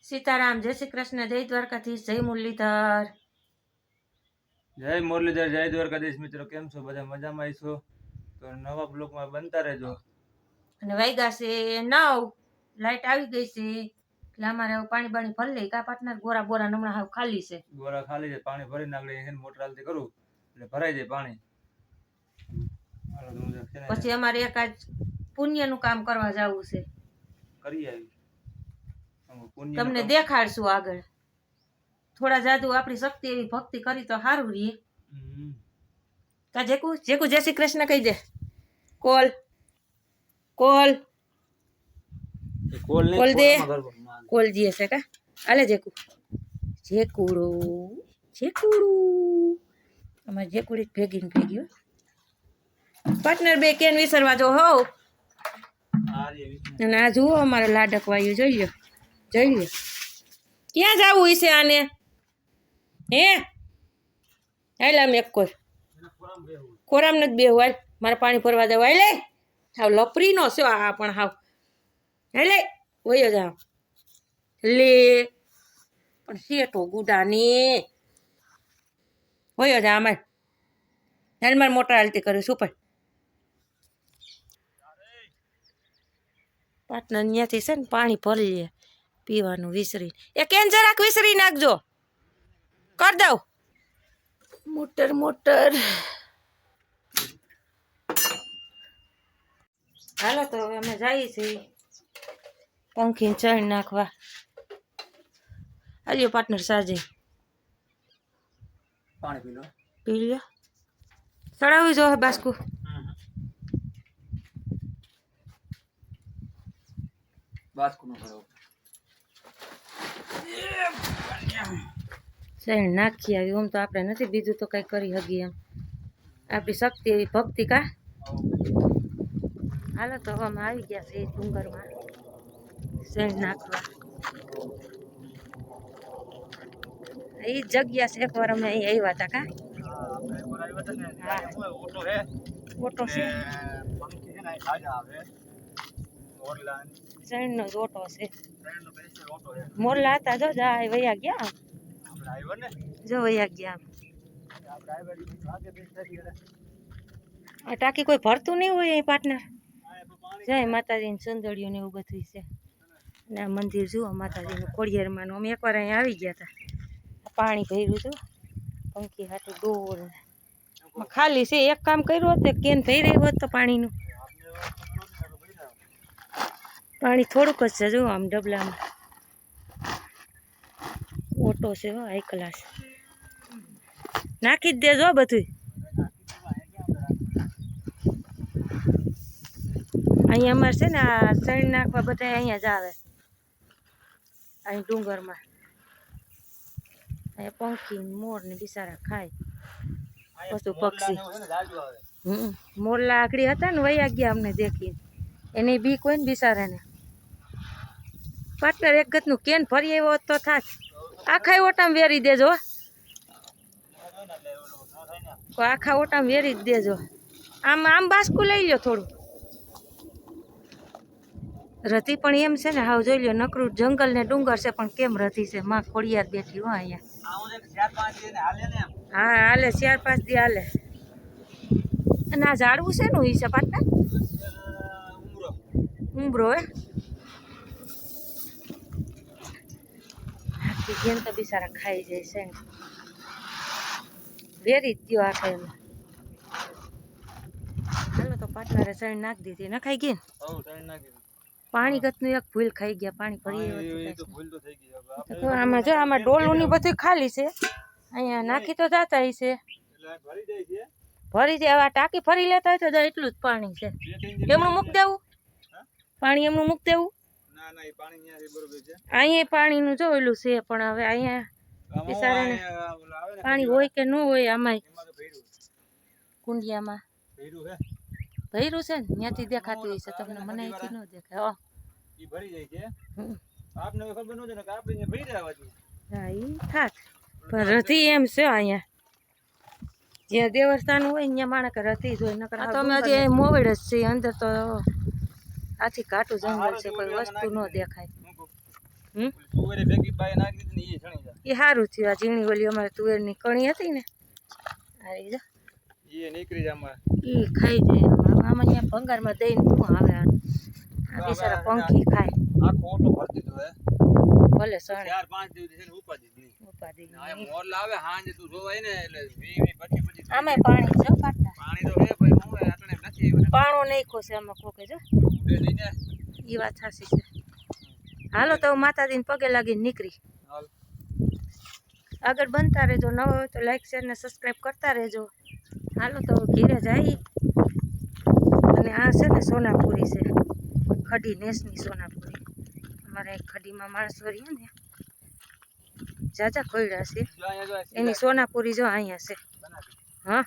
સીતારામ, જય શ્રી કૃષ્ણ, જય દ્વારકાધીશ, જય મુરલીધર. જય મુરલીધર, જય દ્વારકાધીશ. મિત્રો કેમ છો? બધા મજામાં છો? તો નવા બ્લોગમાં બનતા રહેજો. અને વાગ્યા છે 9, લાઈટ આવી ગઈ છે એટલે અમારે પાણી બાણી ભરી લઈ. કા પાટના ગોરા બોરા હમણાં હાવ ખાલી છે. ગોરા ખાલી છે, પાણી ભરી નાખી મોટર હાલતી કરું એટલે ભરાઈ જાય પાણી. પછી અમારે એક આજ પુણ્યનું કામ કરવા જવું છે. કરી આવી તમને દેખાડશું આગળ. થોડા જાદુ આપણી શક્તિ એવી ભક્તિ કરી તો સારું રહીએ. કા જેકુ જેકુ જય શ્રી કૃષ્ણ કહી દે. કોલ કોલ કોલ દે. કોલ દે છે કા આલે જેકુ જેકુડું જેકુડું અમારે જેકુડી ભેગી ને ભેગી હો. પાર્ટનર બે કેન વિસરવા જો હોવ. અને આ જુઓ અમારે લાડક વાયુ જોઈ લો જોઈ લો. ક્યાં જવું હશે આને? હે હાલ આમ એક કોર કોરામ નથી બેહું. હાલ મારે પાણી ભરવા દેવા. હાલે હાવ લપરી નો છો આ પણ હાવ. હાલે વયો જાવ લે પણ શેઠો ગુડાની વયો જા અમારે. હાલ મારે મોટર હાલતી કરું સુપર. પાટના ત્યાંથી છે ને પાણી ભરી લે પીવાનું વિસરી. એ કેન જરાક વિસરી નાખજો. કર દઉં મોટર મોટર. હાલો તો હવે અમે જઈએ છીએ પંખી ચણ નાખવા. હાલ્યો પાર્ટનર સાજે પાણી પી લ્યો. ચડાવી જો બાસ્કુ. ચણ નાખી આવી. આમ તો આપણે નથી બીજું તો કઈ કરી હગી એમ. આપણી શક્તિ એવી ભક્તિ કા. હાલો તો અમે આવી ગયા છે ડુંગરમાં શેણ નાખવા. એ જગ્યા છે એકવાર અમે અહીં આવ્યા હતા કા. ઓટો છે શેણનો જ ઓટો છે. મોરલા હતા જો જાય વયા ગયા. જો વયા ગયા. આ ટાંકી કોઈ ભરતું નહીં હોય અહીં પાર્ટનર. જય માતાજીની સુંદરીઓ ને એવું બધું છે. અને આ મંદિર જુઓ માતાજીનું ખોડિયારમાંનું. અમે એકવાર અહીંયા આવી ગયા હતા. પાણી ભર્યું હતું પંખી હાટું ડોર ખાલી છે. એક કામ કર્યું હોત કેન ભરી હોત તો પાણીનું. પાણી થોડુંક જ છે જો આમ ડબલામાં. ઓટો છે હો હાઈ ક્લાસ. નાખી જ દેજો બધું. અહીંયા અમારે છે ને આ શેણ નાખવા બધા અહીંયા જ આવે. અહીં ડુંગરમાં અહીંયા પંખી મોર ને બિચારા ખાય પશુ પક્ષી. મોરલા આકડી હતા ને વયા ગયા અમને દેખીને. એની બી કોઈ ને બિચારાને. પાર્ટનર એક ગતનું કેન ભરી આવ્યો તો થાત. આખા ઓટામાં વેરી દેજો. આખા ઓટામાં વેરી જ દેજો. આમ આમ બાસ્કુ લઈ લો થોડું. રતી પણ એમ છે ને હાવ જોઈ લો નકરું જંગલ ને ડુંગર છે પણ કેમ રતી છે. માં ખોડિયાર બેઠી હો અહીંયા. હા હાલે 4-5 દી હાલે. અને આ ઝાડવું છે નું ઈ છે પાટના ઉમરો હે. આખી ગેમ તો બિચારા ખાઈ જાય છે. વેરી જ દ્યો આખા એમાં. હાલો તો પાટનારે ચણ નાખી દીધી. નખાઈ ગઈ ને પાણી ગતનું એક ભૂલ ખાઈ ગયા. પાણી ભરી આમાં જો આમાં ડોલું ની બધું ખાલી છે. અહીંયા નાખી તો જાતા છે ભરી જાય. હવે ટાંકી ફરી લેતા હોય તો એટલું જ પાણી છે. એમનું મૂક દેવું પાણી. એમનું મૂક દેવું. અહીંયા પાણીનું જો ઓલું છે પણ હવે અહીંયા બિચારાને પાણી હોય કે ન હોય. આમાં કુંડિયામાં ભર્યું છે ને ત્યાંથી દેખાતું હોય છે તમને. મને અહીંથી ન દેખાય. હા ઈ થાક પણ રથી એમ છે અહીંયા. જ્યાં દેવસ્થાન હોય ત્યાં માણસ રથી જ હોય. નકર તો અમે હજી મોવડ જ છે અંદર તો આથી ઘાટું જંગલ છે. કોઈ વસ્તુ ન દેખાય. હમ તુવેરી ભેગી બાય નાખી દીધી ને એ છણી જાય એ સારું થયું આ ઝીણી ઓલી અમારે તુવેરની કણી હતી ને આવી જા એ નીકળી જાય આમાં એ ખાઈ જાય આમાં ત્યાં ભંગારમાં દઈને શું આવે આ બિચારા પંખી ખાય આખો ઓટો ભરી દીધો હે ભલે સણે 4-5 દિવસ છે ને ઉપાડી દીધી ઉપાધિ આ મોર લાવે હાંજ તું જોવાય ને એટલે 20-25 આમાં પાણી છે પાટના પાણી તો હે ભાઈ હું આટણે નથી પાણો નહીં ખોસે આમાં કોકે જો ઉડે નહીં ને એ વાત સાચી છે હાલો તો માતાજીને પગે લાગીને નીકળી હાલ આગળ બનતા રહેજો નવો હોય તો લાઈક શેર ને સબસ્ક્રાઈબ કરતા રહેજો હાલો તો ઘીરે જાય અને આ છે ને સોનાપુરી છે ખડી નેસની સોનાપુરી અમારે ખડીમાં માણસો રહીએ ને જાજા ખોયડા છે જો અહીંયા જો એની સોનાપુરી જો અહીંયા છે હા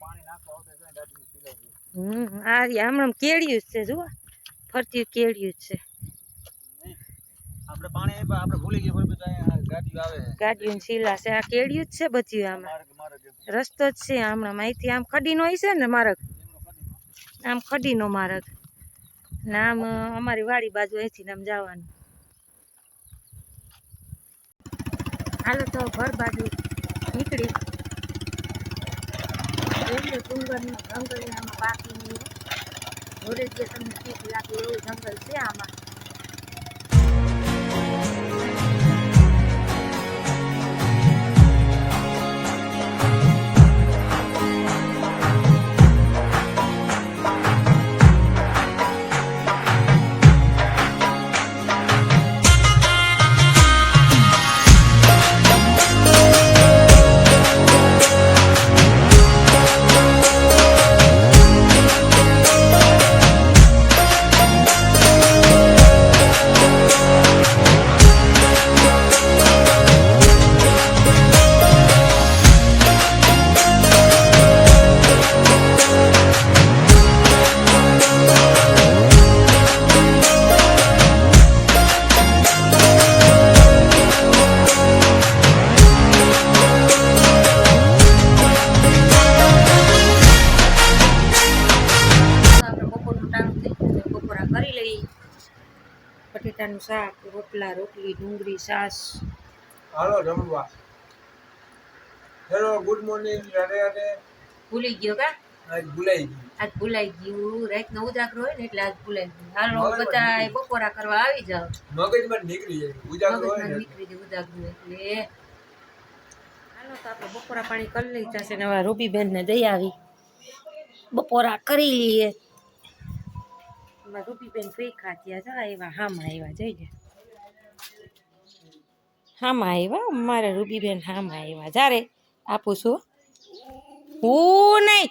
પાણી નાખો તો ગાડીને પીલાવી આ હમણાં કેળિયું જ છે જુઓ ફરતી કેળિયું જ છે આપણે પાણી આપણે ભૂલી ગયા બરોબર ગાડીઓ આવે ગાડીઓને શીલા છે આ કેળિયું જ છે બધું આમાં રસ્તો જ છે હમણાં અહીંથી આમ ખડીનો છે ને માર્ગ આમ ખડીનો માર્ગ ને આમ અમારી વાડી બાજુ અહીંથી આમ જવાનું હાલો તો ઘર બાજુ નીકળી એટલે ડુંગરનું જંગલ આમાં બાકી નહીં ઘોડે જે તમને ઠીક લાગે એવું જંગલ છે આમાં બટેટાનું શાક રોટલા રોટલી ડુંગળી છાશ હાલો જમવા hello good morning Radhe Radhe ભૂલી ગયો કા આજ ભૂલાઈ ગયું આજ ભૂલાઈ ગયું રાતનો ઉજાગરો હોય ને એટલે આજ ભૂલાઈ ગયું હાલો બધા બપોરા કરવા આવી જાવ મગજમાં નીકળી જાય ઉજાગરો હોય ને નીકળી જાય ઉજાગરો એટલે હાલો તો આપણે બપોરા પાણી કરી લઈ જશે ને હવે રૂબીબેન ને દઈ આવી બપોરા કરી લઈએ રૂબીબેન ફ્રી ખાત્યા હતા એવા હામાં આવ્યા જઈ હામાં આવ્યા મારે રૂબીબેન હામાં આવ્યા જ્યારે આપું છું હું નહીં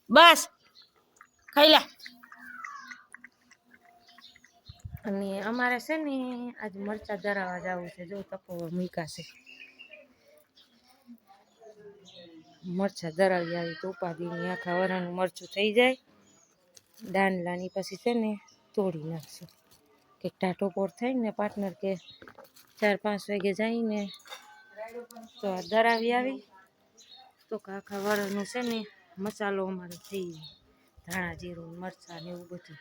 બસ ખાઈ લે અને અમારે છે ને આજે મરચાં ધરાવવા જવું છે જો તપોવર મૂકાશે મરચાં ધરાવી આવી તો ઉપાધિની આખા વરાનું મરચું થઈ જાય દાંડલાની પછી છે ને તોડી નાખશું કે ટાટો પોર થાય ને પાર્ટનર કે 4-5 વાગે જઈને તો આ ધરાવી આવી તો આખા વરાનું છે ને મસાલો અમારો થઈ જાય ધાણા જીરું મરચાં ને એવું બધું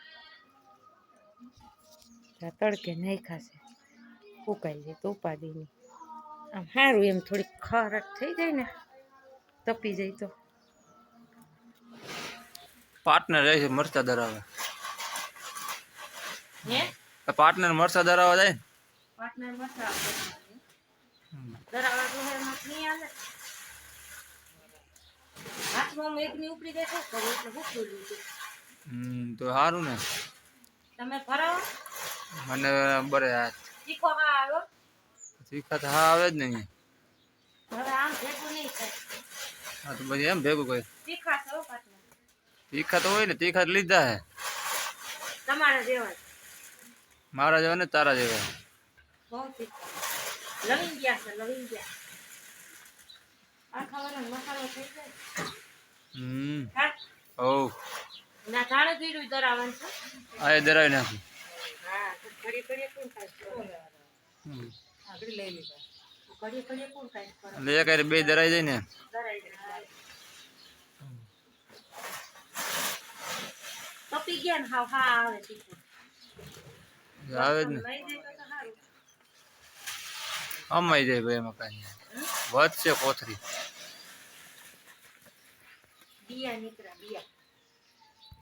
તડકે નહીં ખાશે ફૂંકાઈ જાય તો ઉપાધિની આમ સારું એમ થોડીક ખારટ થઈ જાય ને તપી જાય તો પાર્ટનર રહે છે મરચા ધરાવે હે પાર્ટનર મરચા ધરાવવા જાય પાર્ટનર મરચા ધરાવવા તો હે મત નહીં આવે હાથમાં એકની ઉપરી દેખો કરો એટલે ભૂખું લીધું તો સારું ને તમે ભરાવો મને બરે તીખો હા આવ્યો તીખા તો હા આવે જ નહીં હવે આમ ભેગું નહીં થાય હા તો પછી એમ ભેગું કોઈ તીખા છો પાર્ટનર તીખા તો હોય ને તીખા લીધા હે તમારા જેવા મારા જેવા ને તારા જેવા બહુ તીખા લવિંગ ગયા છે લવિંગ ગયા આ ખાવાનો મસાલો થઈ જાય હા ઓ ના ધાણે જીરું ધરાવવાનું છે આ ધરાવી નાખું હા તો ઘડી ઘડી કોણ ખાય આગળ લઈ લીધા ઘડી ઘડી કોણ ખાય એટલે એક હારે બે ધરાઈ જાય ને ધરાઈ જાય તપી ગયા ને હાવ હા આવે તીખું આવે જ ને લઈ જાય તો સારું અમાઈ જાય ભાઈ એમાં કાંઈ વધશે કોથરી. બિયા નીકળ્યા બિયા.